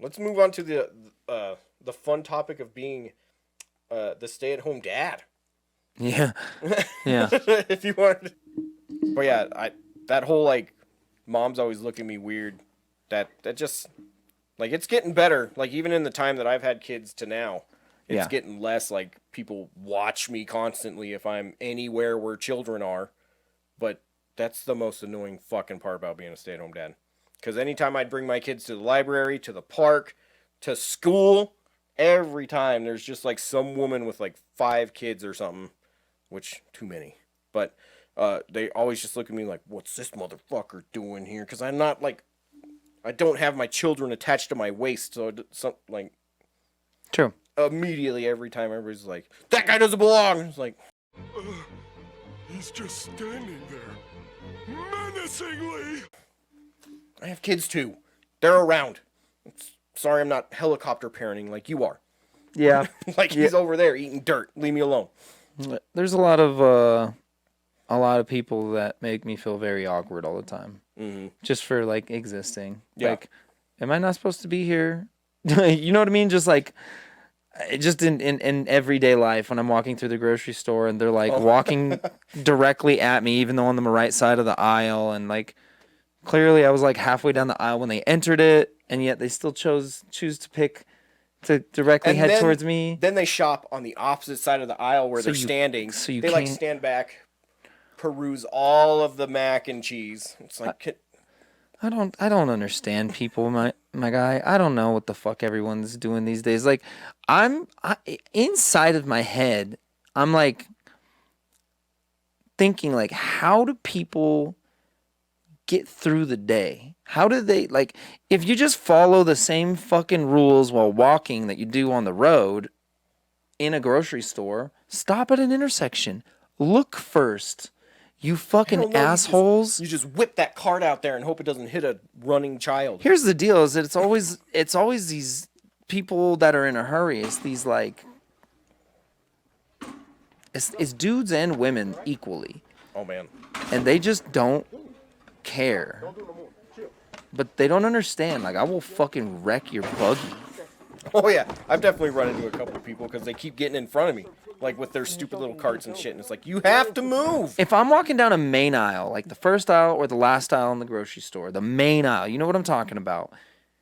let's move on to the fun topic of being the stay-at-home dad. Yeah. Yeah. If you want. But yeah, that whole like mom's always looking at me weird. That just like it's getting better. Like even in the time that I've had kids to now, it's Yeah. getting less like people watch me constantly if I'm anywhere where children are. But that's the most annoying fucking part about being a stay-at-home dad. Because anytime I'd bring my kids to the library, to the park, to school, every time there's just like some woman with like 5 kids or something, which too many. But they always just look at me like, "What's this motherfucker doing here?" Because I'm not like, I don't have my children attached to my waist, so like True. immediately every time everybody's like, "That guy doesn't belong." It's like, He's just standing there, menacingly. I have kids too. They're around. Sorry, I'm not helicopter parenting like you are. Yeah. Like he's over there eating dirt. Leave me alone. There's a lot of people that make me feel very awkward all the time. Mm-hmm. Just for like existing. Yeah. Like, am I not supposed to be here? You know what I mean? Just like, just in everyday life when I'm walking through the grocery store and they're like walking directly at me, even though I'm on the right side of the aisle, and like clearly I was like halfway down the aisle when they entered it, and yet they still choose to directly And head then- towards me. Then they shop on the opposite side of the aisle where they're standing. so you they like can't- stand back, peruse all of the mac and cheese. It's like, I don't understand people, my guy. I don't know what the fuck everyone's doing these days. Like, inside of my head, I'm like thinking like, how do people get through the day? How do they, like, if you just follow the same fucking rules while walking that you do on the road in a grocery store, stop at an intersection. Look first. You hell fucking no, assholes. You just whip that cart out there and hope it doesn't hit a running child. Here's the deal: is that it's always these people that are in a hurry. It's these like it's dudes and women equally, Oh man. and they just don't care. But they don't understand. Like, I will fucking wreck your buggy. Oh yeah. I've definitely run into a couple of people because they keep getting in front of me, like with their stupid little carts and shit. And it's like, you have to move. If I'm walking down a main aisle, like the first aisle or the last aisle in the grocery store, the main aisle, you know what I'm talking about.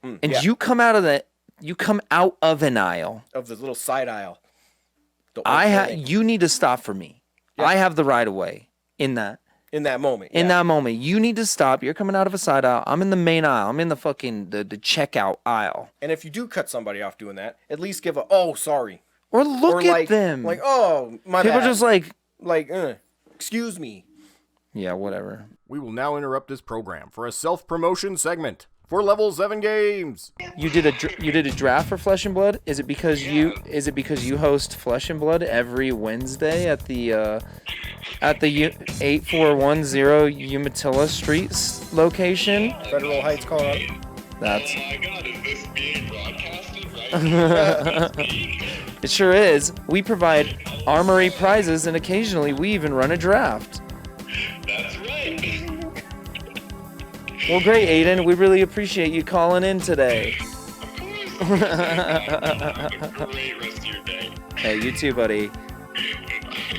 And yeah. you come out of an aisle. Of the little side aisle. You need to stop for me. Yeah. I have the right of way in that. In that moment. In yeah. that moment, you need to stop. You're coming out of a side aisle. I'm in the main aisle. I'm in the fucking the checkout aisle. And if you do cut somebody off doing that, at least give a, "Oh, sorry." Or look Or at like, them. Like, "Oh, my People bad." just like, Excuse me. yeah, whatever. We will now interrupt this program for a self-promotion segment for Level 7 Games. You did a draft for Flesh and Blood. Is it because you host Flesh and Blood every Wednesday at the 8410 Umatilla Street location? Federal Heights, Colorado. That's Oh my god, is this being broadcasted right it. Sure is. We provide armory prizes, and occasionally we even run a draft. That's right. Well, great, Aiden. We really appreciate you calling in today. Of course. Have a great rest of your day. Hey, you too, buddy.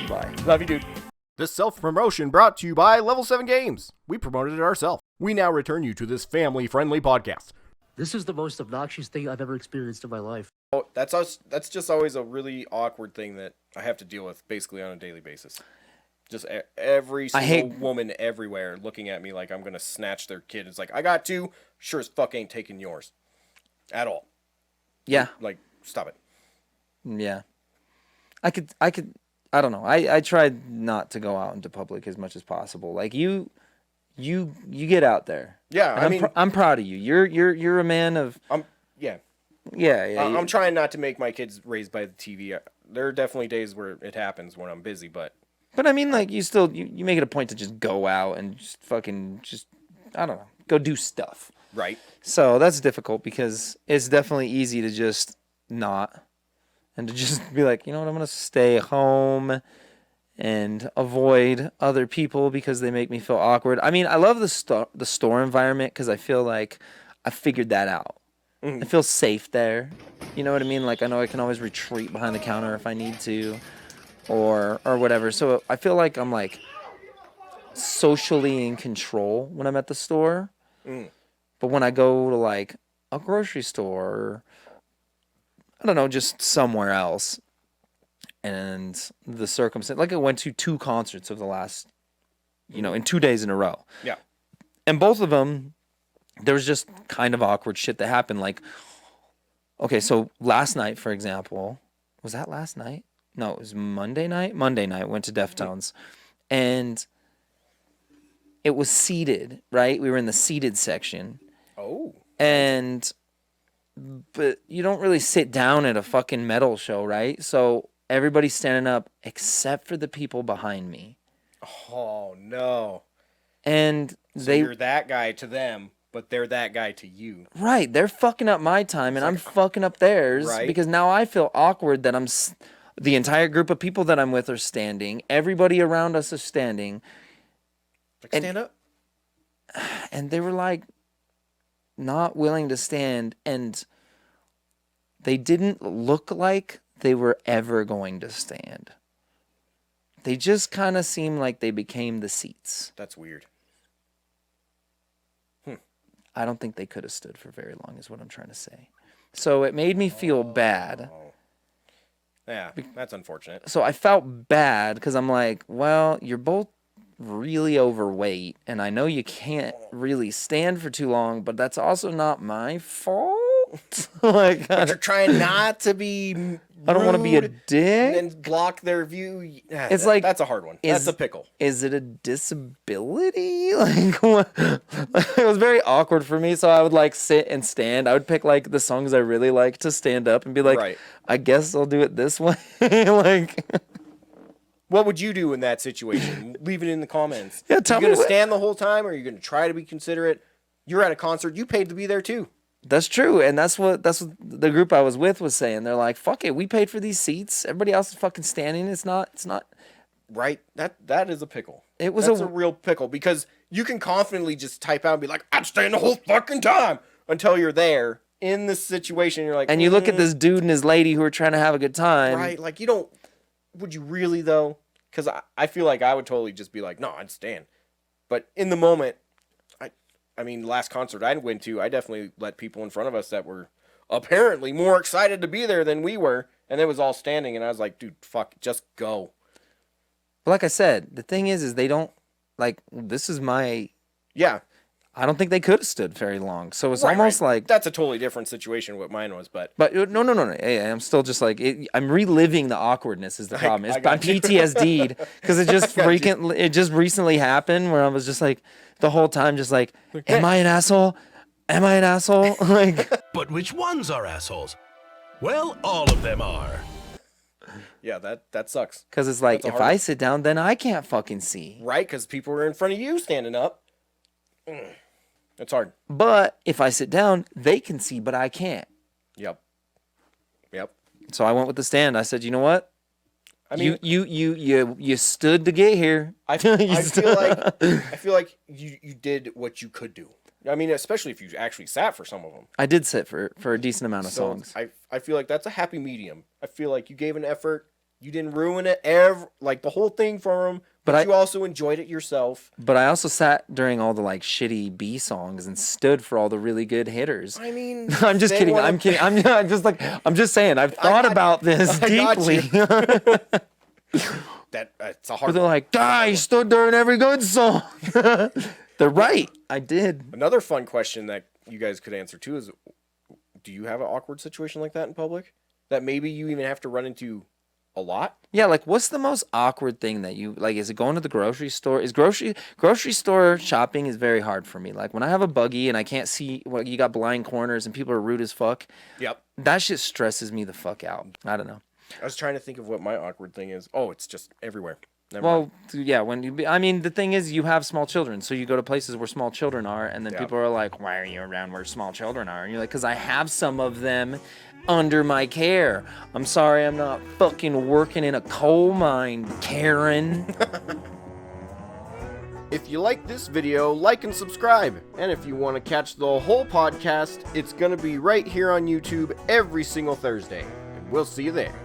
Bye. Love you, dude. This self-promotion brought to you by Level 7 Games. We promoted it ourselves. We now return you to this family-friendly podcast. This is the most obnoxious thing I've ever experienced in my life. Oh, that's just always a really awkward thing that I have to deal with basically on a daily basis. Just every single woman everywhere looking at me like I'm gonna snatch their kid. It's like, I got two, sure as fuck ain't taking yours. At all. Yeah. Like, stop it. Yeah. I don't know. I tried not to go out into public as much as possible. Like you get out there. Yeah, And I'm proud of you. You're a man of yeah. yeah. I'm trying not to make my kids raised by the TV. There are definitely days where it happens when I'm busy, but I mean, like, you make it a point to just go out and just fucking I don't know, go do stuff. right. So that's difficult because it's definitely easy to just not, and to just be like, you know what, I'm gonna stay home and avoid other people because they make me feel awkward. I mean, I love the store environment because I feel like I figured that out. I feel safe there. You know what I mean? Like I know I can always retreat behind the counter if I need to, or whatever. So I feel like I'm like socially in control when I'm at the store. But when I go to like a grocery store, or, I don't know, just somewhere else, and the circumstance, like I went to 2 concerts of the last, in 2 days in a row. Yeah. And both of them, there was just kind of awkward shit that happened. Like, okay, so last night, for example, was that last night? No, it was Monday night. Monday night, went to Deftones, and it was seated, right? We were in the seated section. Oh. But you don't really sit down at a fucking metal show, right? So everybody's standing up except for the people behind me. Oh, no. And So you're that guy to them, but they're that guy to you. right, they're fucking up my time and I'm fucking up theirs Right. because now I feel awkward that the entire group of people that I'm with are standing. Everybody around us is standing. Like, stand up. And they were like not willing to stand, and they didn't look like they were ever going to stand. They just kind of seemed like they became the seats. That's weird. I don't think they could have stood for very long is what I'm trying to say. So it made me feel bad. Yeah, that's unfortunate. So I felt bad because I'm like, well, you're both really overweight, and I know you can't really stand for too long, but that's also not my fault. Like, But you're trying not to be I don't want to be a rude dick. and block their view. It's like, that's a hard one. That's a pickle. Is it a disability? Like, what? It was very awkward for me. So I would like sit and stand. I would pick like the songs I really like to stand up and be like, Right. I guess I'll do it this way. Like, What would you do in that situation? Leave it in the comments. Yeah, tell you gonna me what- stand the whole time, or are you gonna try to be considerate? You're at a concert. You paid to be there too. that's true. And that's what the group I was with was saying. They're like, fuck it. We paid for these seats. Everybody else is fucking standing. It's not. Right? That is a pickle. It was That's a- a real pickle because you can confidently just type out and be like, I'm staying the whole fucking time until you're there in this situation. You're like, And you look at this dude and his lady who are trying to have a good time. right? Like you don't. Would you really though? Because I feel like I would totally just be like, no, I'd stand. But in the moment, I mean, last concert I went to, I definitely let people in front of us that were apparently more excited to be there than we were, and it was all standing, and I was like, dude, fuck, just go. But like I said, the thing is they don't like. This is my. Yeah. I don't think they could have stood very long. So it's Right, almost right. like. That's a totally different situation what mine was, but But no. Hey, I'm still just like I'm reliving the awkwardness is the problem. I I'm got you. PTSD'd because it just it just recently happened where I was just like the whole time just like, am I an asshole? Am I an asshole? Like, But which ones are assholes? Well, all of them are. yeah, that sucks. because it's like That's a if hard I one. sit down, then I can't fucking see. Right? Because people were in front of you standing up. It's hard. But if I sit down, they can see, but I can't. Yep. So I went with the stand. I said, you know what? I mean, You stood to get here. I feel like you did what you could do. I mean, especially if you actually sat for some of them. I did sit for a decent amount of So songs. I feel like that's a happy medium. I feel like you gave an effort. You didn't ruin it, like the whole thing for them, but you also enjoyed it yourself. But I also sat during all the like shitty B songs and stood for all the really good hitters. I mean, I'm just they kidding. wanna- I'm kidding. I'm just like I'm just saying. I've thought got- about this I got you. deeply. It's a But hard. they're like, "I stood during every good song." They're right. I did. Another fun question that you guys could answer too is, do you have an awkward situation like that in public that maybe you even have to run into a lot? Yeah, like what's the most awkward thing that you like? Is it going to the grocery store? Is grocery store shopping is very hard for me. Like when I have a buggy and I can't see, well, you got blind corners and people are rude as fuck. Yep. That shit stresses me the fuck out. I don't know. I was trying to think of what my awkward thing is. Oh, it's just everywhere. Never Well, mind. yeah, I mean, the thing is, you have small children, so you go to places where small children are, and then Yeah. people are like, "Why are you around where small children are?" And you're like, "Cause I have some of them under my care. I'm sorry, I'm not fucking working in a coal mine, Karen." If you like this video, like and subscribe. And if you want to catch the whole podcast, it's going to be right here on YouTube every single Thursday. And we'll see you there.